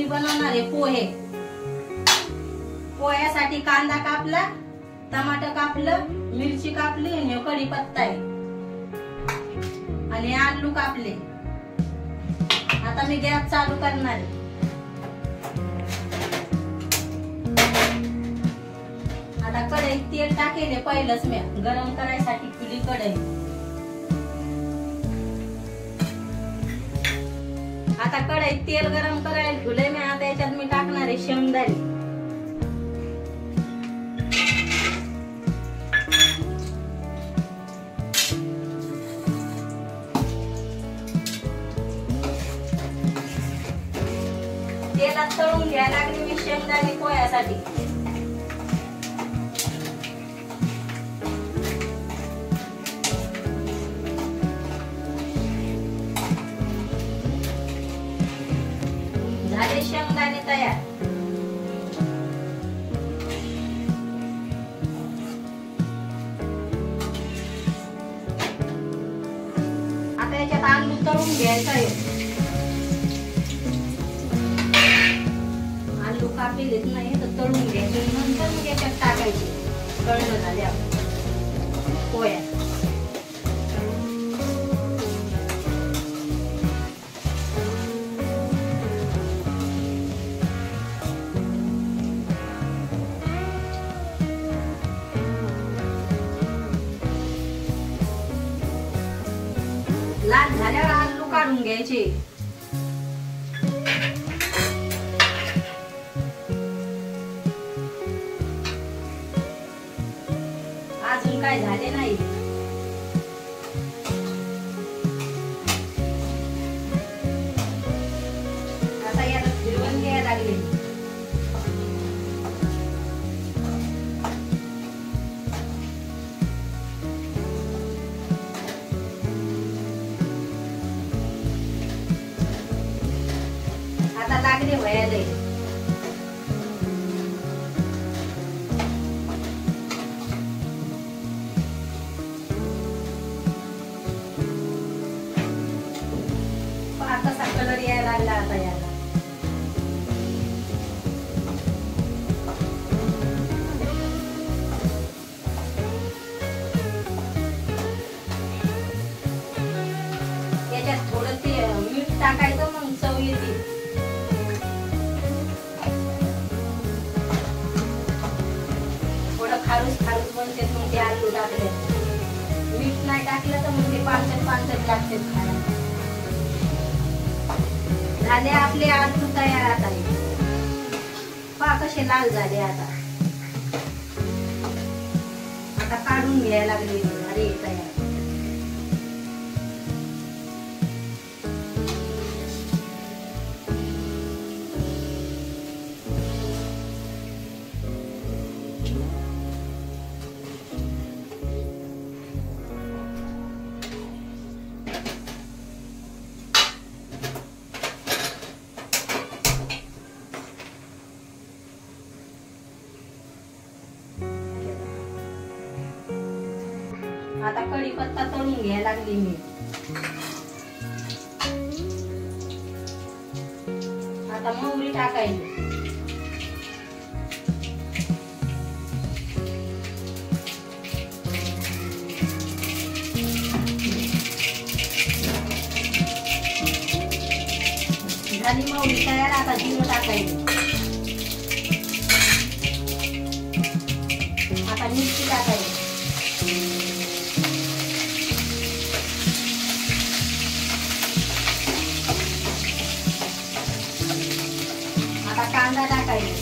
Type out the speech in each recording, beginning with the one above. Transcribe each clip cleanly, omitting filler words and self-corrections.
मी बनवणार आहे पोहे. पोह्यासाठी कांदा कापला, टमाटर कापलं, मिरची कापली आणि कढीपत्ता आहे आणि आलू कापले. आता मी गॅस चालू करणार आहे. आता कढईत तेल टाकेले पहिलंच मी गरम करायसाठी खुली कढई. आता कढईत तेल गरम करायला ठेवले मी. आता याच्यात मी टाकणार आहे शेंगदाणे. तेलात तळून घ्यायला लागले मी शेंगदाणे पोह्यासाठी. झाले शेंगदाणे तयार. आता याच्यात आलू तळून घ्यायचा आहे. आलू कापलेत नाही तर तळून घ्यायचे, नंतर मग याच्यात टाकायचे तळणं झाल्यावर पोह्यात. लाल झाल्यावर आलू काढून घ्यायचे. अजून काय झाले नाही. आता याला फिरवून घ्यायला लागले. आता लागले व्हायला. कसा कलर यायला लागला आता याला. याच्यात थोडं ते मीठ टाकायचं मग चव येते. थोडं खारूस खारूस बनते मग ते आलू टाकले. मीठ नाही टाकलं तर मग ते पांचट पांचट लागते खायला. झाले आपले आलू तयार. आता पहा कसे लाल झाले. आता काढून घ्यायला लागले. अरे तयार. आता कढीपत्ता तळून घ्यायला लागली मी. आता मोहरी टाकायची. झाली मोहरी तयार. आता जिरं टाकायचं. आता मिरची टाकायची. कांदा टाकायचा.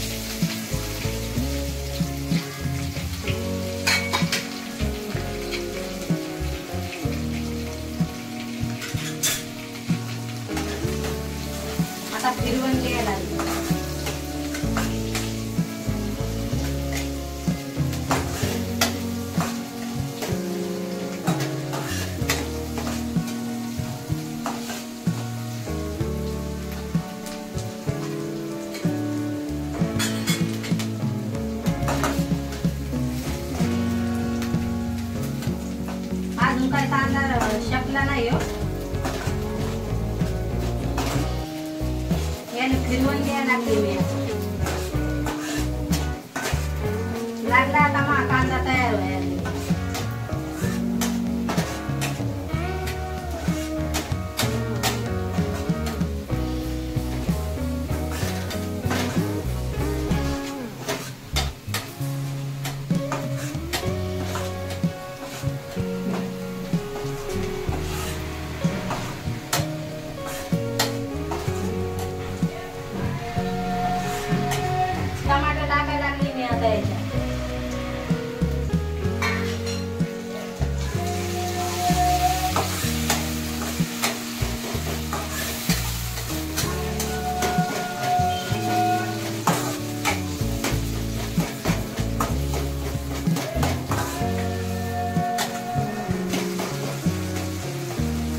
आता फिरवून घ्यायला लागेल. काय तांदळा शकला नाही हो. याने फिरवून द्यायला लागली मी आता. लागला आता मग कांदा तयार व्हायला. टमाटर टाकायला लागली मी आता याच्यात.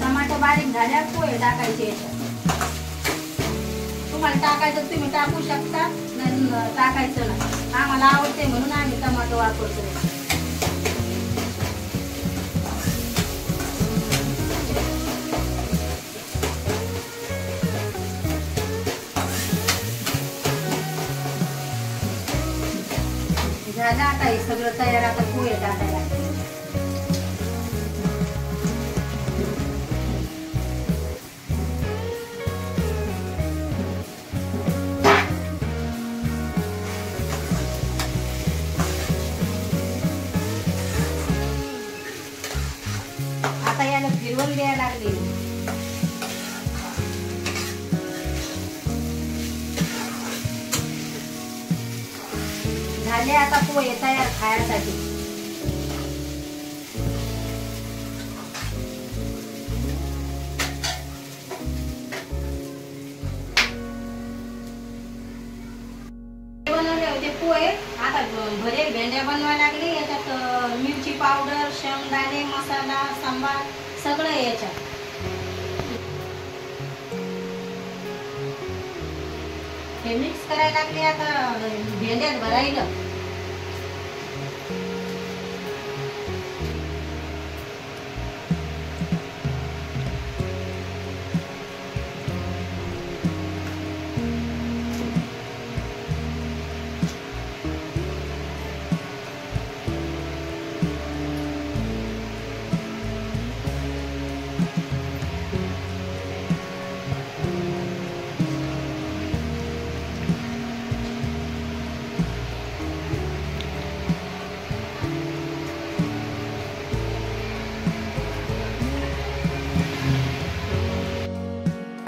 टमाटर बारीक झाल्यावर पोहे टाकायचे याच्यात. तुम्हाला टाकायचं तुम्ही टाकू शकता, नाही टाकायचं नाही. आम्हाला आवडते म्हणून आम्ही टमाटो वापरतो. झालं आता हे सगळं तयार. आता पोहे टाकायला लागते. आता याला फिरवून द्यायला लागली. झाले आता पोहे तयार खाण्यासाठी. बनवले होते पोहे. आता भरेल भेंड्या बनवायला लागले. याच्यात मिरची पावडर, शेंगदाणे, मसाला, सांबार सगळं याच्यात. हे मिक्स करायला लागले आता भेंड्यात भरायला.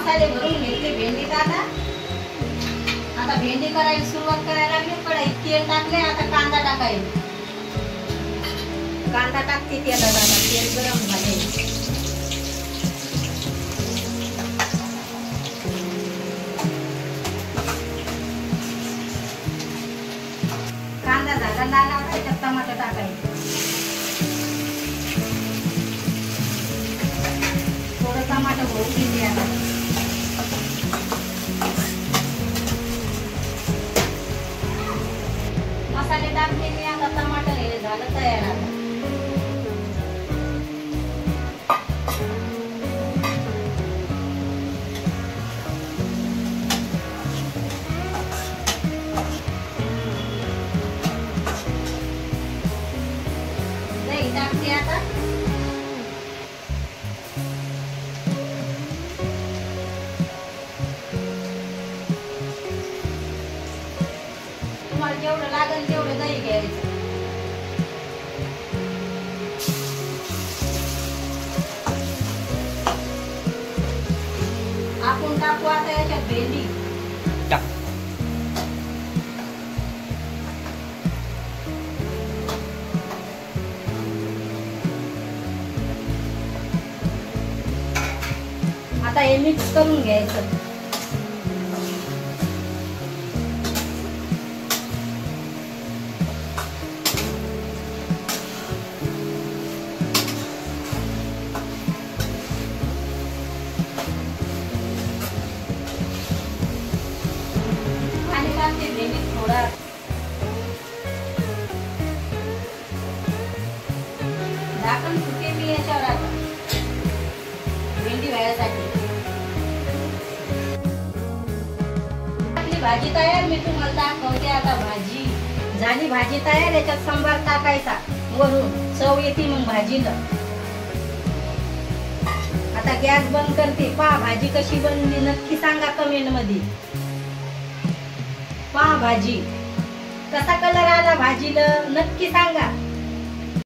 मसाले भरून घेतले भेंडीत. आता भेंडी करायला सुरुवात करायला लागली. कढईत तेल टाकले. आता कांदा टाकायला. कांदा टाकते तेलात. आता तेल गरम झाले. कांदा झाला लाल. आता त्याच्यात टमाटर टाकायचं. थोडं टमाटर भरून घेते आता. मसाले टाकले मी. आता टमाटर हे झालं तयार. आता दही टाकते. आता तुम्हाला जेवढं लागेल तेवढं दही घ्यायचं. आपण टाकू आता याच्यात भेंडी. आता हे मिक्स करून घ्यायचं. थोडा झाकण सुटे मी याच्यावर आता भेंडी व्हायसाठी. भाजी तयार. मी तुम्हाला दाखवते आता भाजी झाली. भाजी तयार. याच्यात सांबार टाकायचा वरून, चव येते मग भाजीला. आता गॅस बंद करते. पहा भाजी कशी बनली नक्की सांगा कमेंट मध्ये. पहा भाजी कसा कलर आला भाजीला नक्की सांगा.